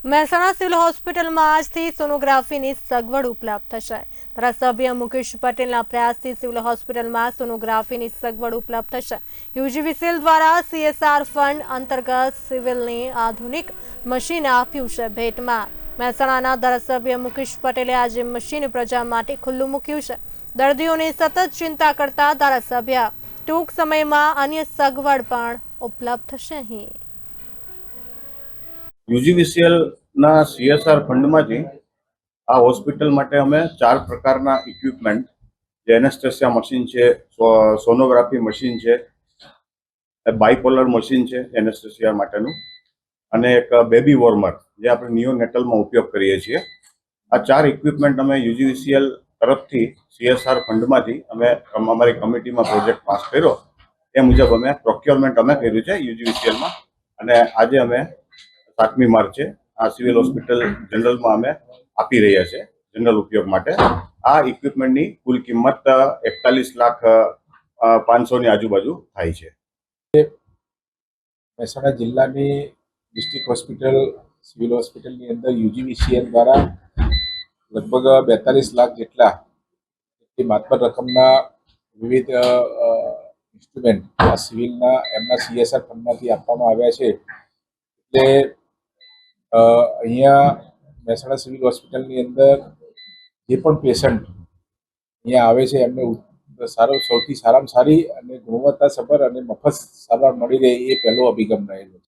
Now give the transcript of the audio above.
Mehsana civil હોસ્પિટલમાં આજથી સોનોગ્રાફીની સગવડ ઉપલબ્ધ થશે। ધારાસભ્ય મુકેશ પટેલના પ્રયાસથી સિવિલ હોસ્પિટલમાં સોનોગ્રાફીની સગવડ ઉપલબ્ધ થશે। યુજીવીસીએલ દ્વારા CSR ફંડ અંતર્ગત સિવિલને આધુનિક મશીન આપ્યું છે ભેટમાં। મહેસાણાના ધારાસભ્ય મુકેશ પટેલે આજે મશીન પ્રજા માટે ખુલ્લું મૂક્યું છે। દર્દીઓને સતત ચિંતા કરતા ધારાસભ્ય ટૂંક સમયમાં અન્ય સગવડ પણ ઉપલબ્ધ થશે। અહીં યુજીવીસીએલ ના CSR ફંડમાંથી આ હોસ્પિટલ માટે અમે 4 પ્રકારના ઇક્વિપમેન્ટ, જે એનેસ્થેસિયા મશીન છે, સોનોગ્રાફી મશીન છે, બાયપોલર મશીન છે એનેસ્થેસિયા માટેનું, અને એક બેબી વોર્મર જે આપણે નિયોનેટલમાં ઉપયોગ કરીએ છીએ। આ 4 ઇક્વિપમેન્ટ અમે યુજીવીસીએલ તરફથી CSR ફંડમાંથી અમે અમારી કમિટીમાં પ્રોજેક્ટ પાસ કર્યો। એ મુજબ અમે પ્રોક્યોરમેન્ટ કર્યું છે યુજીવીસીએલમાં, અને આજે અમે 7મી માર્ચે આ સિવિલ હોસ્પિટલ જનરલમાં અમે આપી રહ્યા છે જનરલ ઉપયોગ માટે। આ ઇક્વિપમેન્ટની કુલ કિંમત 41,05,000 આજુબાજુ થાય છે। મહેસાણા જિલ્લાની ડિસ્ટ્રિક્ટ હોસ્પિટલ સિવિલ હોસ્પિટલની અંદર યુજીવીસીએલ દ્વારા લગભગ 42 લાખ જેટલા માતબર રકમના વિવિધ ઇન્સ્ટ્રુમેન્ટ આ સિવિલના એમના CSR ફંડમાંથી આપવામાં આવ્યા છે। એટલે અહીંયા મહેસાણા સિવિલ હોસ્પિટલની અંદર જે પણ પેશન્ટ અહીંયા આવે છે એમને સૌથી સારામાં સારી અને ગુણવત્તાસભર અને મફત સારવાર મળી રહે એ પહેલો અભિગમ રહેલો છે।